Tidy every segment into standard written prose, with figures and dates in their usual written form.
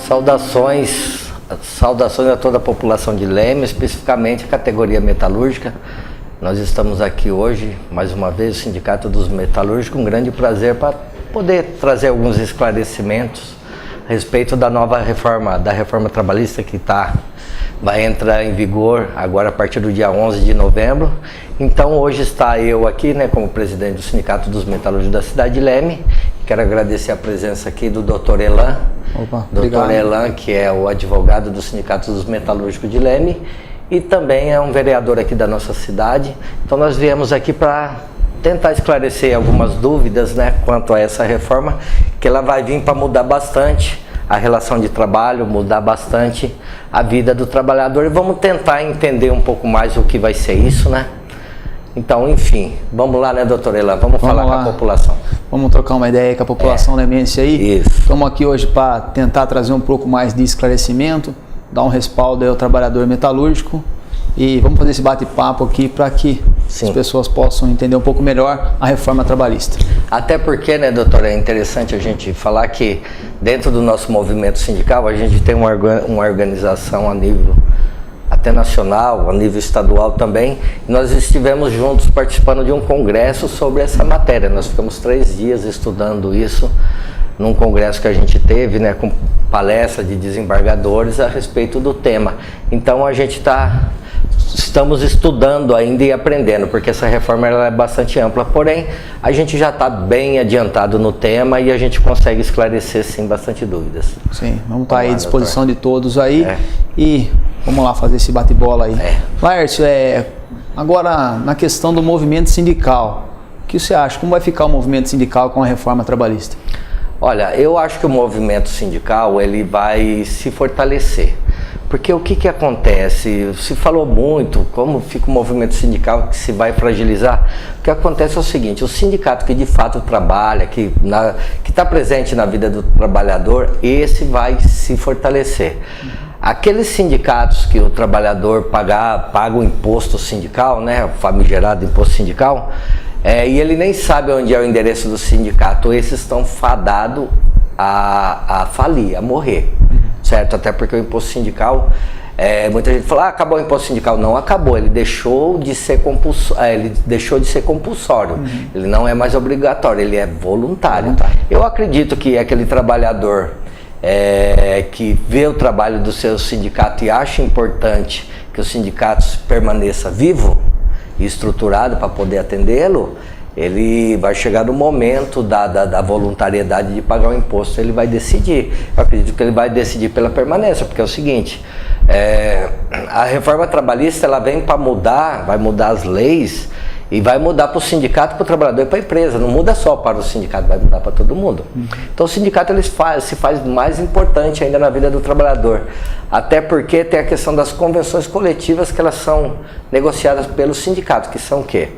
Saudações a toda a população de Leme, especificamente a categoria metalúrgica. Nós estamos aqui hoje, mais uma vez, o Sindicato dos Metalúrgicos, um grande prazer para poder trazer alguns esclarecimentos a respeito da nova reforma, da reforma trabalhista que vai entrar em vigor agora a partir do dia 11 de novembro. Então hoje está eu aqui, como presidente do Sindicato dos Metalúrgicos da cidade de Leme. Quero agradecer a presença aqui do Dr. Elan. Dr. Elan, que é o advogado do Sindicato dos Metalúrgicos de Leme e também é um vereador aqui da nossa cidade. Então nós viemos aqui para tentar esclarecer algumas dúvidas, quanto a essa reforma, que ela vai vir para mudar bastante a relação de trabalho, mudar bastante a vida do trabalhador, e vamos tentar entender um pouco mais o que vai ser isso, Então, enfim, vamos lá, doutor Elan, vamos falar com a população. Vamos trocar uma ideia com a população lemense aí. Isso. Estamos aqui hoje para tentar trazer um pouco mais de esclarecimento, dar um respaldo ao trabalhador metalúrgico e vamos fazer esse bate-papo aqui para que as pessoas possam entender um pouco melhor a reforma trabalhista. Até porque, doutor, é interessante a gente falar que dentro do nosso movimento sindical a gente tem uma organização a nível até nacional, a nível estadual também. Nós estivemos juntos participando de um congresso sobre essa matéria. Nós ficamos 3 dias estudando isso num congresso que a gente teve, com palestra de desembargadores a respeito do tema. Então a gente estamos estudando ainda e aprendendo, porque essa reforma ela é bastante ampla, porém a gente já está bem adiantado no tema e a gente consegue esclarecer sim bastante dúvidas. Sim, vamos estar aí à disposição de todos aí e vamos lá fazer esse bate-bola aí. Laércio, agora na questão do movimento sindical, o que você acha? Como vai ficar o movimento sindical com a reforma trabalhista? Olha, eu acho que o movimento sindical ele vai se fortalecer. Porque o que acontece? Se falou muito como fica o movimento sindical que se vai fragilizar. O que acontece é o seguinte: o sindicato que de fato trabalha, que está presente na vida do trabalhador, esse vai se fortalecer. Aqueles sindicatos que o trabalhador paga o imposto sindical, o famigerado imposto sindical, e ele nem sabe onde é o endereço do sindicato, esses estão fadados a falir, a morrer. Certo? Até porque o imposto sindical, muita gente fala, acabou o imposto sindical. Não acabou, ele deixou de ser compulsório. Ele não é mais obrigatório, ele é voluntário. Eu acredito que aquele trabalhador que vê o trabalho do seu sindicato e acha importante que o sindicato permaneça vivo e estruturado para poder atendê-lo, ele vai chegar no momento da voluntariedade de pagar o imposto, ele vai decidir. Eu acredito que ele vai decidir pela permanência, porque é o seguinte, a reforma trabalhista ela vem para mudar, vai mudar as leis e vai mudar para o sindicato, para o trabalhador e para a empresa. Não muda só para o sindicato, vai mudar para todo mundo. Então o sindicato se faz mais importante ainda na vida do trabalhador. Até porque tem a questão das convenções coletivas que elas são negociadas pelo sindicato, que são o quê?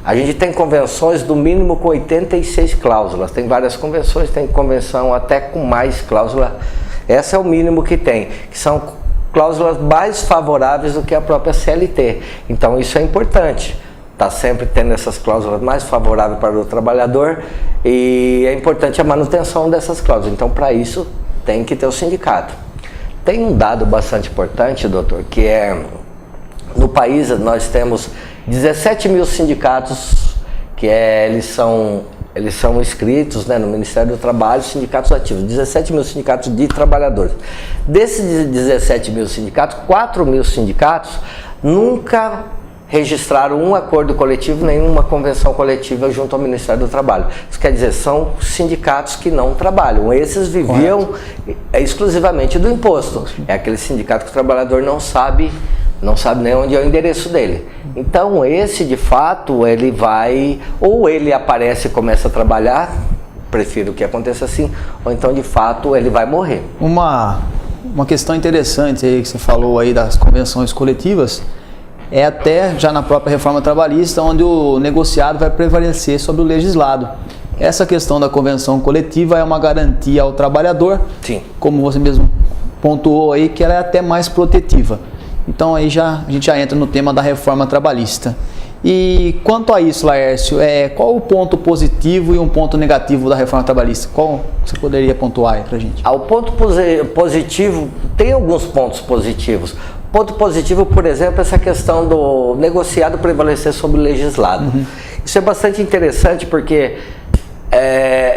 A gente tem convenções do mínimo com 86 cláusulas, tem várias convenções, tem convenção até com mais cláusula. Esse é o mínimo que tem, que são cláusulas mais favoráveis do que a própria CLT. Então isso é importante, está sempre tendo essas cláusulas mais favoráveis para o trabalhador e é importante a manutenção dessas cláusulas. Então para isso tem que ter o sindicato. Tem um dado bastante importante, doutor, que no país nós temos 17 mil sindicatos que eles são inscritos no Ministério do Trabalho, sindicatos ativos, 17 mil sindicatos de trabalhadores. Desses 17 mil sindicatos, 4 mil sindicatos nunca registraram um acordo coletivo, nenhuma convenção coletiva junto ao Ministério do Trabalho. Isso quer dizer, são sindicatos que não trabalham. Esses viviam exclusivamente do imposto. É aquele sindicato que o trabalhador não sabe nem onde é o endereço dele. Então esse de fato ele vai, ou ele aparece e começa a trabalhar, prefiro que aconteça assim, ou então de fato ele vai morrer. Uma questão interessante aí que você falou aí das convenções coletivas, é até já na própria reforma trabalhista, onde o negociado vai prevalecer sobre o legislado. Essa questão da convenção coletiva é uma garantia ao trabalhador, como você mesmo pontuou aí, que ela é até mais protetiva. Então aí a gente já entra no tema da reforma trabalhista. E quanto a isso, Laércio, qual o ponto positivo e um ponto negativo da reforma trabalhista? Qual você poderia pontuar aí pra gente? O ponto positivo, tem alguns pontos positivos. Ponto positivo, por exemplo, essa questão do negociado prevalecer sobre o legislado. Isso é bastante interessante porque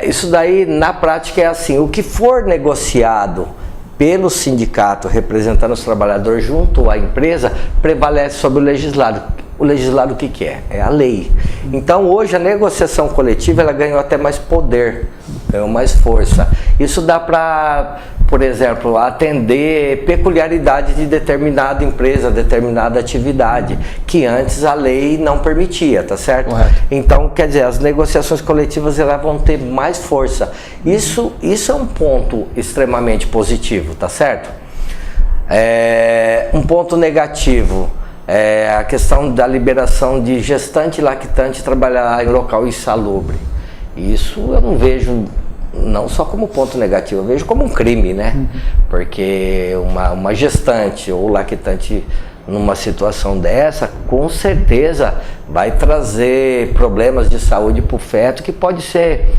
isso daí na prática é assim, o que for negociado pelo sindicato representando os trabalhadores junto à empresa prevalece sobre o legislado. O legislado o que é? É a lei. Então hoje a negociação coletiva ela ganhou até mais poder, ganhou mais força. Isso dá para, por exemplo, atender peculiaridade de determinada empresa, determinada atividade, que antes a lei não permitia, tá certo? Correto. Então, quer dizer, as negociações coletivas elas vão ter mais força. Isso é um ponto extremamente positivo, tá certo? Um ponto negativo é a questão da liberação de gestante e lactante trabalhar em local insalubre. Isso eu não vejo não só como ponto negativo, eu vejo como um crime, né? Porque uma gestante ou lactante numa situação dessa, com certeza vai trazer problemas de saúde para o feto, que pode ser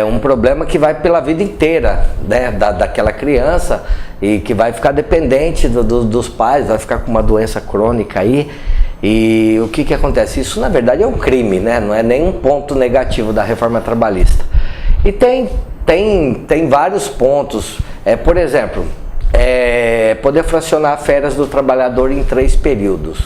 um problema que vai pela vida inteira, né, daquela criança, e que vai ficar dependente dos pais, vai ficar com uma doença crônica aí. E o que acontece? Isso na verdade é um crime, né? Não é nenhum ponto negativo da reforma trabalhista. E tem vários pontos, por exemplo, poder fracionar férias do trabalhador em 3 períodos.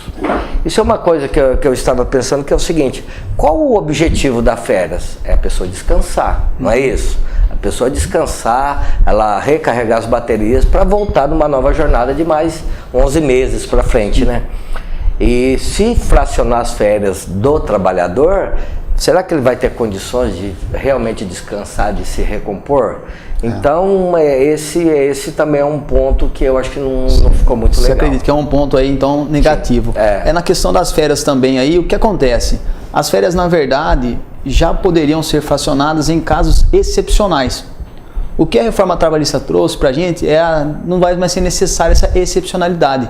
Isso é uma coisa que eu estava pensando, que é o seguinte: qual o objetivo da férias? É a pessoa descansar, não é isso? A pessoa descansar, ela recarregar as baterias para voltar numa nova jornada de mais 11 meses para frente, né? E se fracionar as férias do trabalhador, será que ele vai ter condições de realmente descansar, de se recompor? Então, esse também é um ponto que eu acho que não ficou muito legal. Você acredita que é um ponto aí, então, negativo? Sim, na questão das férias também aí, o que acontece? As férias, na verdade, já poderiam ser fracionadas em casos excepcionais. O que a reforma trabalhista trouxe pra gente não vai mais ser necessária essa excepcionalidade.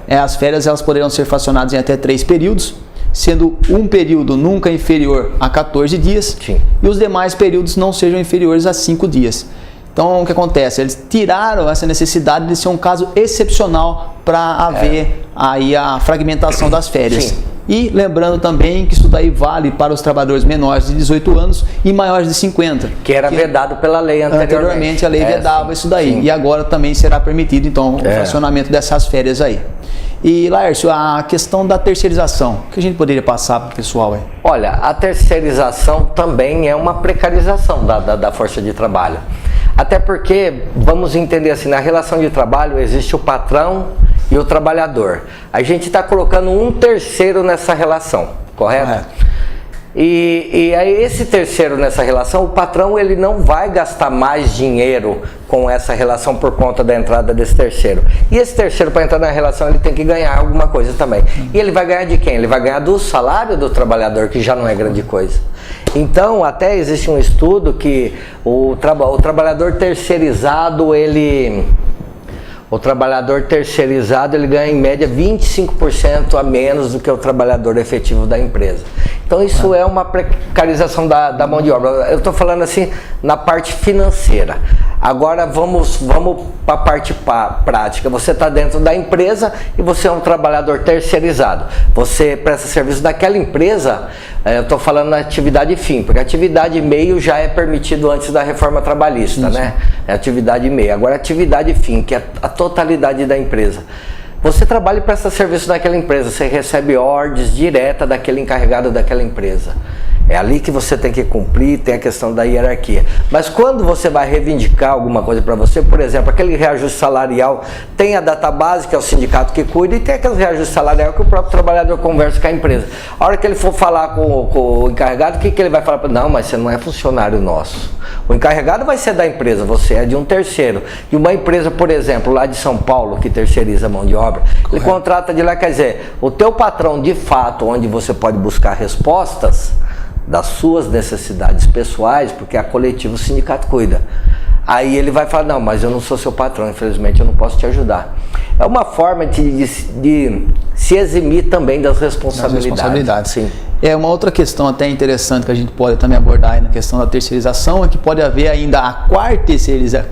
As férias elas poderão ser fracionadas em até 3 períodos, sendo um período nunca inferior a 14 dias. Sim. E os demais períodos não sejam inferiores a 5 dias. Então, o que acontece? Eles tiraram essa necessidade de ser um caso excepcional para haver aí a fragmentação das férias. Sim. E lembrando também que isso daí vale para os trabalhadores menores de 18 anos e maiores de 50. Que era vedado pela lei anteriormente. Anteriormente a lei vedava isso daí. Sim. E agora também será permitido, então, o fracionamento dessas férias aí. E, Laércio, a questão da terceirização, o que a gente poderia passar para o pessoal aí? Olha, a terceirização também é uma precarização da força de trabalho. Até porque, vamos entender assim, na relação de trabalho existe o patrão e o trabalhador. A gente está colocando um terceiro nessa relação, correto? E aí esse terceiro nessa relação, o patrão ele não vai gastar mais dinheiro com essa relação por conta da entrada desse terceiro. E esse terceiro, para entrar na relação, ele tem que ganhar alguma coisa também. E ele vai ganhar de quem? Ele vai ganhar do salário do trabalhador, que já não é grande coisa. Então, até existe um estudo que o trabalhador terceirizado, o trabalhador terceirizado ele ganha em média 25% a menos do que o trabalhador efetivo da empresa. Então isso é uma precarização da mão de obra. Eu estou falando assim na parte financeira. Agora vamos para a parte prática. Você está dentro da empresa e você é um trabalhador terceirizado. Você presta serviço daquela empresa, eu estou falando na atividade fim, porque a atividade meio já é permitido antes da reforma trabalhista, né? É atividade meio. Agora atividade fim, que é a totalidade da empresa. Você trabalha e presta serviço daquela empresa, você recebe ordens diretas daquele encarregado daquela empresa. É ali que você tem que cumprir, tem a questão da hierarquia. Mas quando você vai reivindicar alguma coisa para você, por exemplo, aquele reajuste salarial, tem a database, que é o sindicato que cuida, e tem aquele reajuste salarial que o próprio trabalhador conversa com a empresa. A hora que ele for falar com o encarregado, o que ele vai falar? Não, mas você não é funcionário nosso. O encarregado vai ser da empresa, você é de um terceiro. E uma empresa, por exemplo, lá de São Paulo, que terceiriza a mão de obra, ele contrata de lá, quer dizer, o teu patrão de fato, onde você pode buscar respostas das suas necessidades pessoais, porque a coletivo o sindicato cuida. Aí ele vai falar, não, mas eu não sou seu patrão, infelizmente eu não posso te ajudar. É uma forma de se eximir também das responsabilidades. Sim. É uma outra questão até interessante que a gente pode também abordar aí na questão da terceirização, é que pode haver ainda a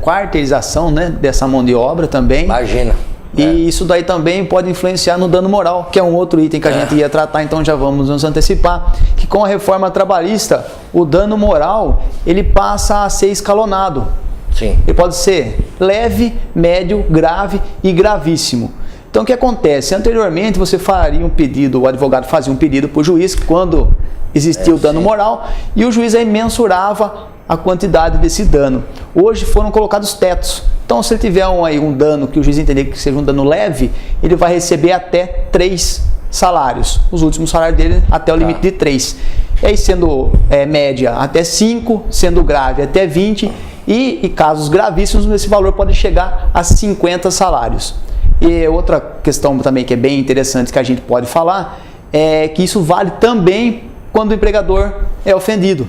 quarteirização, né, dessa mão de obra também. Imagina. E isso daí também pode influenciar no dano moral, que é um outro item que a gente ia tratar, então já vamos nos antecipar, que com a reforma trabalhista, o dano moral, ele passa a ser escalonado. Sim. Ele pode ser leve, médio, grave e gravíssimo. Então o que acontece? Anteriormente você faria um pedido, o advogado fazia um pedido para o juiz quando existia o dano moral e o juiz aí mensurava a quantidade desse dano. Hoje foram colocados tetos. Então se ele tiver um dano que o juiz entender que seja um dano leve, ele vai receber até 3 salários. Os últimos salários dele até o limite de 3. E aí sendo média até 5, sendo grave até 20 e casos gravíssimos, esse valor pode chegar a 50 salários. E outra questão também que é bem interessante que a gente pode falar é que isso vale também quando o empregador é ofendido.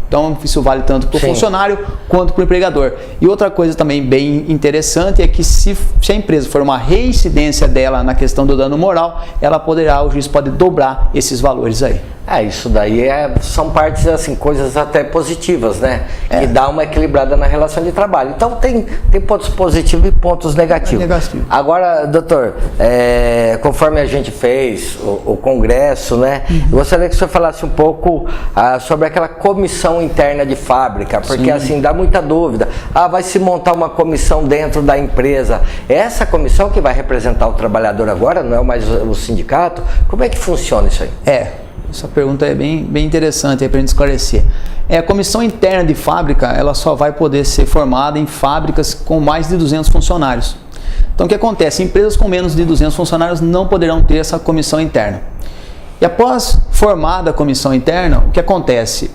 Então isso vale tanto para o funcionário quanto para o empregador. E outra coisa também bem interessante é que se a empresa for uma reincidência dela na questão do dano moral, o juiz pode dobrar esses valores aí. Isso daí são partes, assim, coisas até positivas, né? Que dá uma equilibrada na relação de trabalho. Então tem pontos positivos e pontos negativos. Agora, doutor, conforme a gente fez o congresso, né? Eu gostaria que o senhor falasse um pouco sobre aquela comissão interna de fábrica, porque assim, dá muita dúvida. Vai se montar uma comissão dentro da empresa. Essa comissão que vai representar o trabalhador agora, não é mais o sindicato? Como é que funciona isso aí? Essa pergunta é bem interessante para a gente esclarecer. A comissão interna de fábrica, ela só vai poder ser formada em fábricas com mais de 200 funcionários. Então o que acontece? Empresas com menos de 200 funcionários não poderão ter essa comissão interna. E após formada a comissão interna, o que acontece?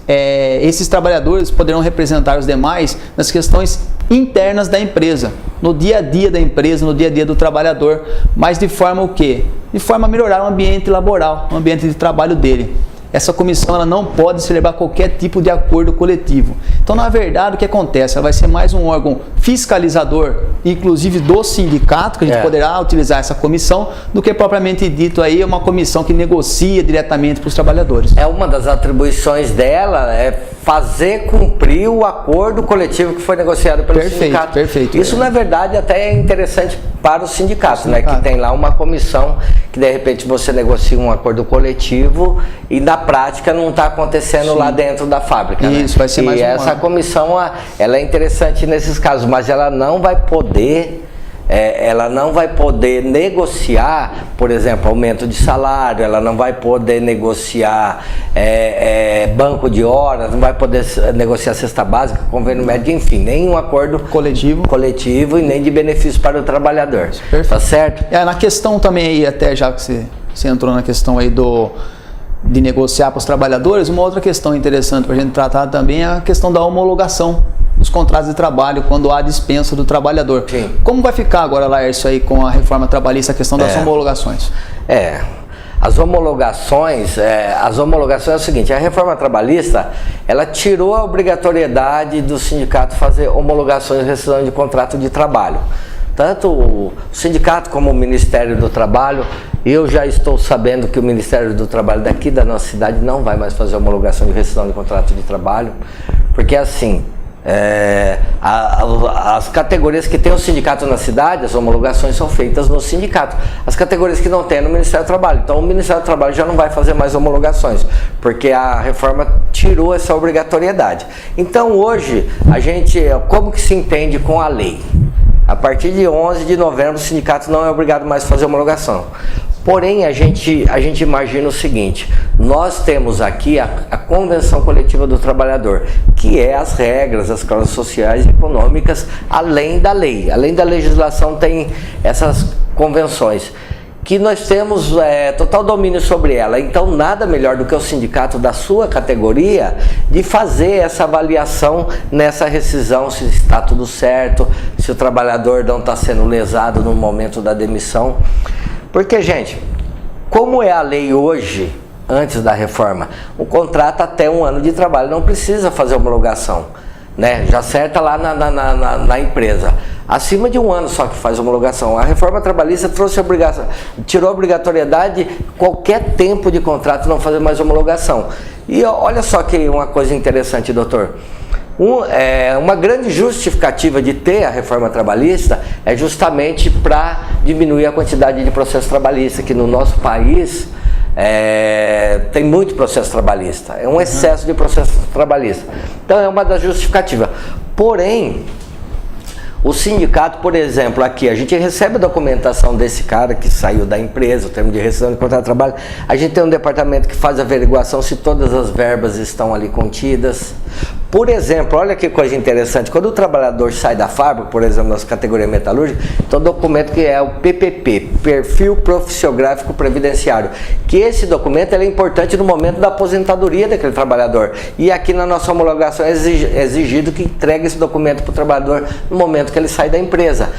Esses trabalhadores poderão representar os demais nas questões internas da empresa, no dia a dia da empresa, no dia a dia do trabalhador, mas de forma o quê? De forma a melhorar o ambiente laboral, o ambiente de trabalho dele. Essa comissão ela não pode celebrar qualquer tipo de acordo coletivo. Então, na verdade, o que acontece? Ela vai ser mais um órgão fiscalizador, inclusive do sindicato, que a gente poderá utilizar essa comissão, do que propriamente dito aí uma comissão que negocia diretamente para os trabalhadores. Uma das atribuições dela é fazer cumprir o acordo coletivo que foi negociado pelo sindicato. Perfeito. Isso, na verdade, até é interessante para o sindicato, né? Que tem lá uma comissão que, de repente, você negocia um acordo coletivo e, na prática, não está acontecendo lá dentro da fábrica. Isso, vai ser mais um essa comissão, ela é interessante nesses casos, mas ela não vai poder... ela não vai poder negociar, por exemplo, aumento de salário, ela não vai poder negociar banco de horas, não vai poder negociar cesta básica, convênio médico, enfim, nenhum acordo coletivo e nem de benefício para o trabalhor. Perfeito. Tá certo? Na questão também aí, até já que você entrou na questão aí de negociar para os trabalhadores, uma outra questão interessante para a gente tratar também é a questão da homologação dos contratos de trabalho quando há dispensa do trabalhador. Como vai ficar agora, Laércio, aí com a reforma trabalhista, a questão das homologações? As homologações é o seguinte, a reforma trabalhista, ela tirou a obrigatoriedade do sindicato fazer homologações e rescisão de contrato de trabalho. Tanto o sindicato como o Ministério do Trabalho, eu já estou sabendo que o Ministério do Trabalho daqui da nossa cidade não vai mais fazer homologação de rescisão de contrato de trabalho, porque assim, as categorias que tem o sindicato na cidade, as homologações são feitas no sindicato. As categorias que não tem é no Ministério do Trabalho. Então o Ministério do Trabalho já não vai fazer mais homologações, porque a reforma tirou essa obrigatoriedade. Então hoje, como que se entende com a lei? A partir de 11 de novembro, o sindicato não é obrigado mais a fazer homologação. Porém, a gente imagina o seguinte, nós temos aqui a Convenção Coletiva do Trabalhador, que é as regras, as cláusulas sociais e econômicas, além da lei. Além da legislação, tem essas convenções, que nós temos total domínio sobre ela. Então, nada melhor do que o sindicato da sua categoria de fazer essa avaliação nessa rescisão, se está tudo certo, se o trabalhador não está sendo lesado no momento da demissão. Porque, gente, como é a lei hoje, antes da reforma, o contrato até 1 ano de trabalho não precisa fazer homologação. né? Já acerta lá na empresa. Acima de 1 ano só que faz homologação. A reforma trabalhista trouxe tirou a obrigatoriedade qualquer tempo de contrato não fazer mais homologação. E olha só que uma coisa interessante, doutor. Uma grande justificativa de ter a reforma trabalhista é justamente para diminuir a quantidade de processo trabalhista, que no nosso país tem muito processo trabalhista, é um excesso de processo trabalhista. Então é uma das justificativas. Porém, o sindicato, por exemplo, aqui, a gente recebe a documentação desse cara que saiu da empresa, o termo de rescisão de contrato de trabalho, a gente tem um departamento que faz a averiguação se todas as verbas estão ali contidas. Por exemplo, olha que coisa interessante, quando o trabalhador sai da fábrica, por exemplo, nas categorias metalúrgicas, tem um documento que é o PPP, Perfil Profissiográfico Previdenciário, que esse documento é importante no momento da aposentadoria daquele trabalhador. E aqui na nossa homologação é exigido que entregue esse documento para o trabalhador no momento que ele sai da empresa.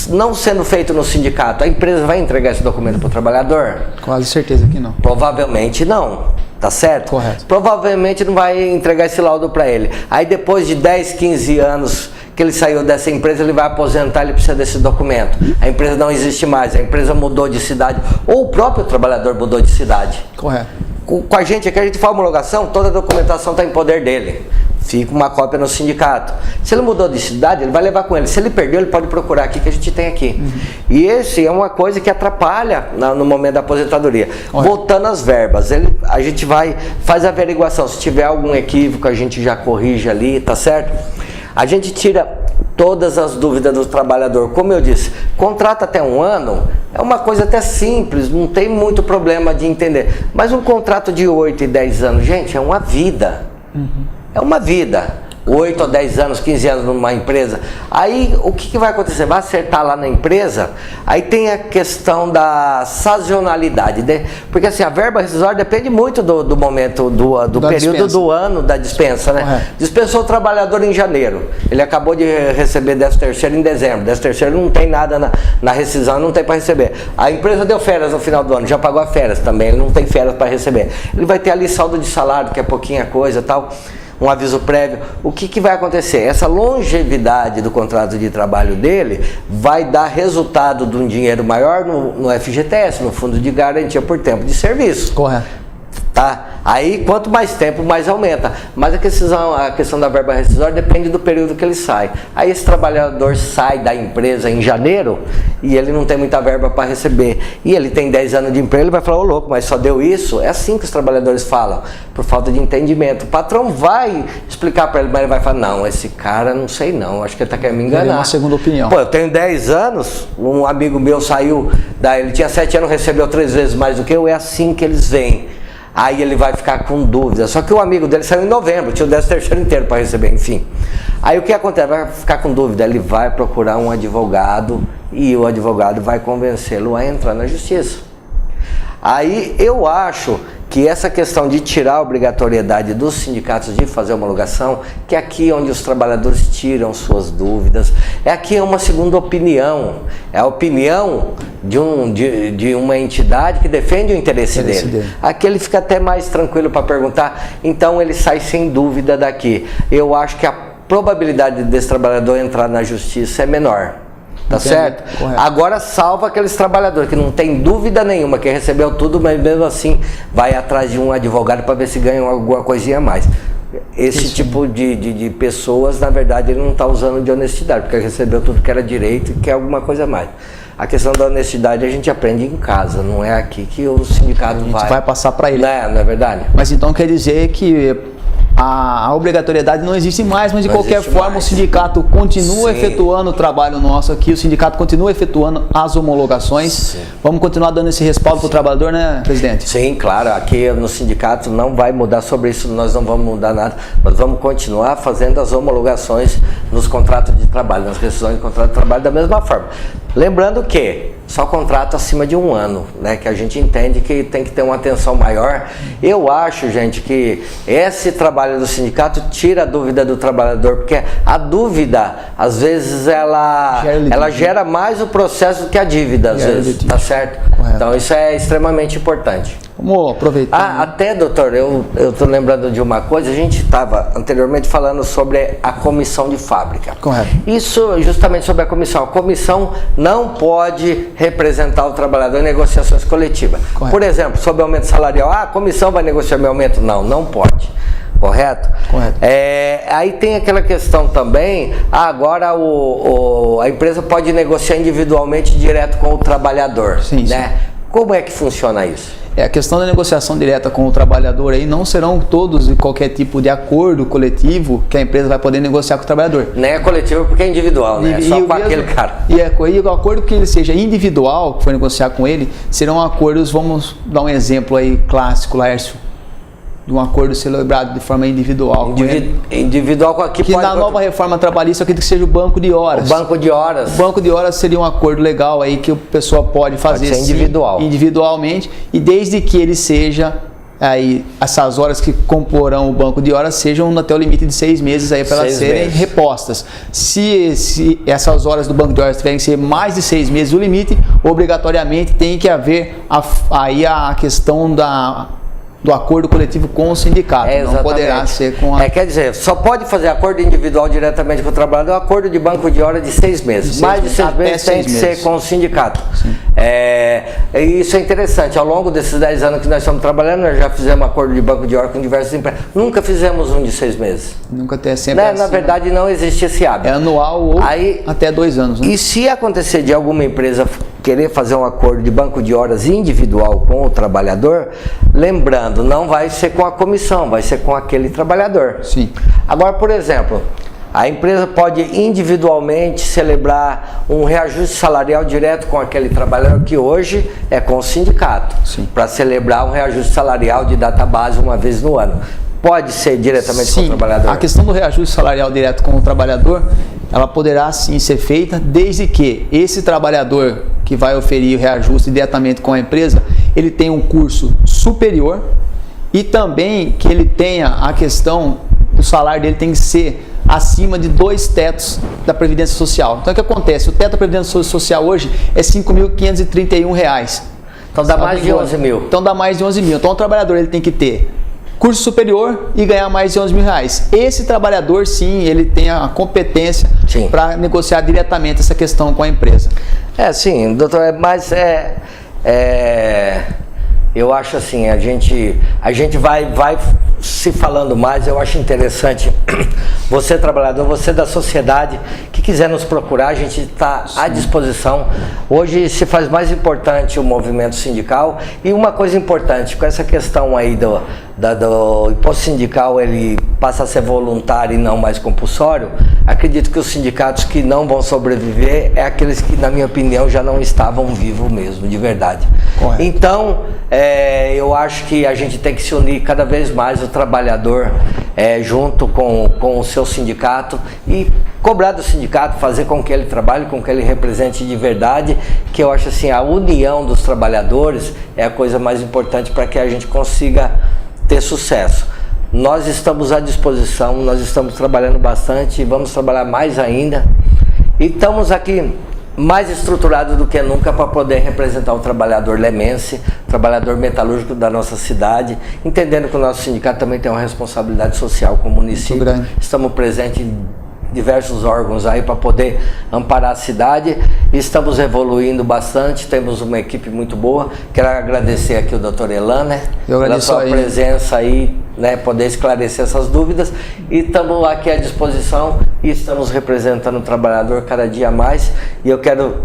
Não sendo feito no sindicato, a empresa vai entregar esse documento para o trabalhador? Quase certeza que não. Provavelmente não. Tá certo? Correto. Provavelmente não vai entregar esse laudo para ele. Aí depois de 10, 15 anos que ele saiu dessa empresa, ele vai aposentar, ele precisa desse documento. A empresa não existe mais, a empresa mudou de cidade, ou o próprio trabalhador mudou de cidade. Correto. Com a gente aqui, a gente faz homologação, toda a documentação está em poder dele. Fica uma cópia no sindicato. Se ele mudou de cidade, ele vai levar com ele. Se ele perdeu, ele pode procurar aqui, que a gente tem aqui. E esse é uma coisa que atrapalha no momento da aposentadoria. Voltando às verbas, a gente faz a averiguação. Se tiver algum equívoco, a gente já corrige ali, tá certo? A gente tira todas as dúvidas do trabalhador. Como eu disse, contrato até 1 ano é uma coisa até simples, não tem muito problema de entender. Mas um contrato de 8 e 10 anos, gente, é uma vida. É uma vida. 8 a 10 anos, 15 anos numa empresa. Aí o que vai acontecer? Vai acertar lá na empresa, aí tem a questão da sazonalidade, né? Porque assim, a verba rescisória depende muito do momento, do período dispensa. Do ano da dispensa, né? Dispensou o trabalhador em janeiro, ele acabou de receber 13º em dezembro, 13º não tem nada na rescisão, não tem para receber. A empresa deu férias no final do ano, já pagou as férias também, ele não tem férias para receber. Ele vai ter ali saldo de salário, que é pouquinha coisa e tal, um aviso prévio. O que vai acontecer? Essa longevidade do contrato de trabalho dele vai dar resultado de um dinheiro maior no FGTS, no Fundo de Garantia por Tempo de Serviço. Correto. Tá? Aí quanto mais tempo, mais aumenta. Mas a questão da verba rescisória depende do período que ele sai. Aí esse trabalhador sai da empresa em janeiro e ele não tem muita verba para receber. E ele tem 10 anos de emprego, ele vai falar, ô louco, mas só deu isso? É assim que os trabalhadores falam, por falta de entendimento. O patrão vai explicar para ele, mas ele vai falar, não, esse cara não sei não, acho que ele está querendo me enganar. Ele é uma segunda opinião. Pô, eu tenho 10 anos, um amigo meu saiu, ele tinha 7 anos, recebeu 3 vezes mais do que eu, é assim que eles vêm. Aí ele vai ficar com dúvida. Só que o amigo dele saiu em novembro, tinha o 13º inteiro para receber, enfim. Aí o que acontece? Vai ficar com dúvida, ele vai procurar um advogado e o advogado vai convencê-lo a entrar na justiça. Aí eu acho que essa questão de tirar a obrigatoriedade dos sindicatos de fazer homologação, que é aqui onde os trabalhadores tiram suas dúvidas, aqui é uma segunda opinião, é a opinião de uma entidade que defende o interesse dele. Aqui ele fica até mais tranquilo para perguntar, então ele sai sem dúvida daqui. Eu acho que a probabilidade desse trabalhador entrar na justiça é menor. Tá certo? Correto. Agora salva aqueles trabalhadores que não tem dúvida nenhuma, que recebeu tudo, mas mesmo assim vai atrás de um advogado para ver se ganham alguma coisinha a mais. Esse tipo de pessoas, na verdade, ele não está usando de honestidade, porque ele recebeu tudo que era direito e quer alguma coisa a mais. A questão da honestidade a gente aprende em casa, não é aqui que o sindicato vai passar para ele. Não é verdade? Mas então quer dizer que a obrigatoriedade não existe mais, mas de qualquer forma o sindicato continua efetuando o trabalho nosso aqui, o sindicato continua efetuando as homologações. Sim. Vamos continuar dando esse respaldo para o trabalhador, né, presidente? Sim, claro, aqui no sindicato não vai mudar sobre isso, nós não vamos mudar nada, nós vamos continuar fazendo as homologações nos contratos de trabalho, nas rescisões de contrato de trabalho da mesma forma. Lembrando que só contrato acima de 1 ano, né, que a gente entende que tem que ter uma atenção maior. Eu acho, gente, que esse trabalho do sindicato tira a dúvida do trabalhador, porque a dúvida, às vezes, ela gera mais o processo do que a dívida, às vezes, tá certo? Correto. Então isso é extremamente importante. Vamos aproveitar. Até, doutor, eu estou lembrando de uma coisa, a gente estava anteriormente falando sobre a comissão de fábrica. Correto. Isso justamente sobre a comissão. A comissão não pode representar o trabalhador em negociações coletivas. Correto. Por exemplo, sobre aumento salarial, a comissão vai negociar meu aumento? Não, não pode. Correto? Correto. Aí tem aquela questão também, agora a empresa pode negociar individualmente direto com o trabalhador. Sim, né? sim. Como é que funciona isso? A questão da negociação direta com o trabalhador aí não serão todos e qualquer tipo de acordo coletivo que a empresa vai poder negociar com o trabalhador. Nem é coletivo porque é individual, né? É só com aquele cara. E o acordo que ele seja individual, que for negociar com ele, serão acordos, vamos dar um exemplo aí clássico, Laércio, de um acordo celebrado de forma individual. Individual com aqui que na nova reforma trabalhista eu acredito que seja o banco de horas. O banco de horas. O banco de horas seria um acordo legal aí que a pessoa pode fazer pode ser individual. Individualmente, e desde que ele seja aí essas horas que comporão o banco de horas sejam até o limite de 6 meses aí para elas serem repostas. Se essas horas do banco de horas tiverem que ser mais de 6 meses o limite, obrigatoriamente tem que haver aí a questão do acordo coletivo com o sindicato, não poderá ser com a... quer dizer, só pode fazer acordo individual diretamente com o trabalhador, acordo de banco de hora de 6 meses. Mais de 6 meses tem que ser com o sindicato. Isso é interessante. Ao longo desses 10 anos que nós estamos trabalhando, nós já fizemos acordo de banco de hora com diversas empresas. Nunca fizemos um de 6 meses. Nunca tem sempre Na verdade, não existe esse hábito. É anual ou até 2 anos. Né? E se acontecer de alguma empresa querer fazer um acordo de banco de horas individual com o trabalhador, lembrando, não vai ser com a comissão, vai ser com aquele trabalhador. Sim. Agora, por exemplo, a empresa pode individualmente celebrar um reajuste salarial direto com aquele trabalhador, que hoje é com o sindicato, para celebrar um reajuste salarial de data base uma vez no ano. Pode ser diretamente com o trabalhador? A questão do reajuste salarial direto com o trabalhador, ela poderá sim ser feita, desde que esse trabalhador que vai oferir o reajuste diretamente com a empresa, ele tenha um curso superior e também que ele tenha a questão do salário dele tem que ser acima de 2 tetos da Previdência Social. Então o que acontece? O teto da Previdência Social hoje é R$ 5.531. Então dá mais de 11 mil. Então dá mais de 11 mil. Então o trabalhador ele tem que ter curso superior e ganhar mais de 11 mil reais. Esse trabalhador, sim, ele tem a competência para negociar diretamente essa questão com a empresa. Sim, doutor, mas eu acho assim, a gente vai se falando mais. Eu acho interessante, você trabalhador, você da sociedade, que quiser nos procurar, a gente está à disposição. Hoje se faz mais importante o movimento sindical, e uma coisa importante, com essa questão aí do imposto sindical, ele passa a ser voluntário e não mais compulsório. Acredito que os sindicatos que não vão sobreviver é aqueles que, na minha opinião, já não estavam vivos mesmo, de verdade. Correto. Então, eu acho que a gente tem que se unir cada vez mais, o trabalhador, junto com o seu sindicato, e cobrar do sindicato, fazer com que ele trabalhe, com que ele represente de verdade, que eu acho assim, a união dos trabalhadores é a coisa mais importante para que a gente consiga ter sucesso. Nós estamos à disposição, nós estamos trabalhando bastante e vamos trabalhar mais ainda. E estamos aqui mais estruturados do que nunca para poder representar o trabalhador lemense, trabalhador metalúrgico da nossa cidade, entendendo que o nosso sindicato também tem uma responsabilidade social com o município. Estamos presentes em diversos órgãos aí para poder amparar a cidade. Estamos evoluindo bastante, temos uma equipe muito boa. Quero agradecer aqui o doutor Elan, né, pela sua presença aí, né, poder esclarecer essas dúvidas, e estamos aqui à disposição e estamos representando o trabalhador cada dia mais. E eu quero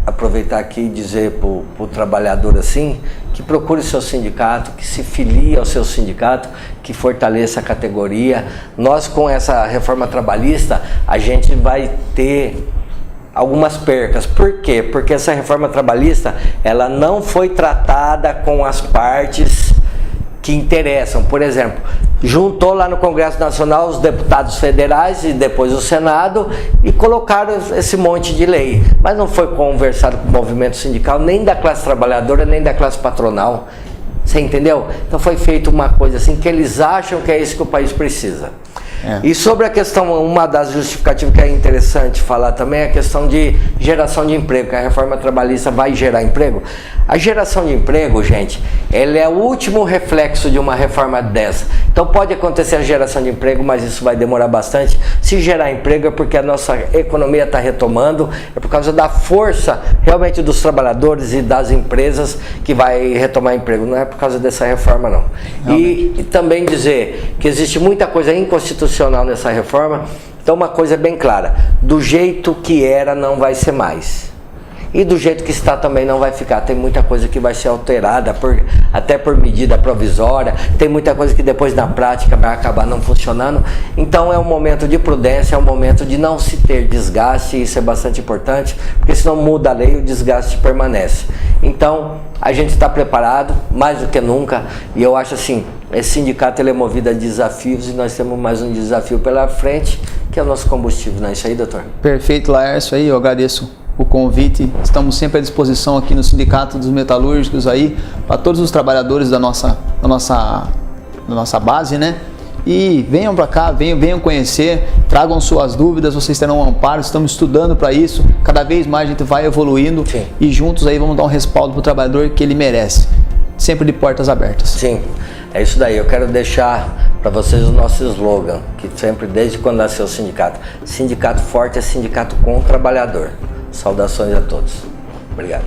aproveitar aqui e dizer para o trabalhador assim, que procure o seu sindicato, que se filie ao seu sindicato, que fortaleça a categoria. Nós, com essa reforma trabalhista, a gente vai ter algumas percas. Por quê? Porque essa reforma trabalhista, ela não foi tratada com as partes que interessam. Por exemplo, juntou lá no Congresso Nacional os deputados federais e depois o Senado e colocaram esse monte de lei, mas não foi conversado com o movimento sindical, nem da classe trabalhadora, nem da classe patronal. Você entendeu? Então foi feita uma coisa assim que eles acham que é isso que o país precisa. E sobre a questão, uma das justificativas que é interessante falar também é a questão de geração de emprego, que a reforma trabalhista vai gerar emprego. A geração de emprego, gente, ela é o último reflexo de uma reforma dessa. Então pode acontecer a geração de emprego, mas isso vai demorar bastante. Se gerar emprego é porque a nossa economia está retomando, é por causa da força realmente dos trabalhadores e das empresas que vai retomar emprego, não é por causa dessa reforma não. E também dizer que existe muita coisa inconstitucional nessa reforma. Então uma coisa é bem clara, do jeito que era não vai ser mais. E do jeito que está também não vai ficar. Tem muita coisa que vai ser alterada, até por medida provisória. Tem muita coisa que depois na prática vai acabar não funcionando. Então é um momento de prudência, é um momento de não se ter desgaste. Isso é bastante importante, porque se não muda a lei, o desgaste permanece. Então a gente está preparado, mais do que nunca. E eu acho assim, esse sindicato ele é movido a desafios e nós temos mais um desafio pela frente, que é o nosso combustível. Não é isso aí, doutor? Perfeito, Laércio. Aí eu agradeço o convite, estamos sempre à disposição aqui no Sindicato dos Metalúrgicos aí, para todos os trabalhadores da nossa base, né? E venham para cá, venham conhecer, tragam suas dúvidas, vocês terão um amparo, estamos estudando para isso, cada vez mais a gente vai evoluindo. Sim. E juntos aí vamos dar um respaldo para o trabalhador que ele merece, sempre de portas abertas. Sim, é isso daí, eu quero deixar para vocês o nosso slogan, que sempre, desde quando nasceu o sindicato, sindicato forte é sindicato com o trabalhador. Saudações a todos. Obrigado.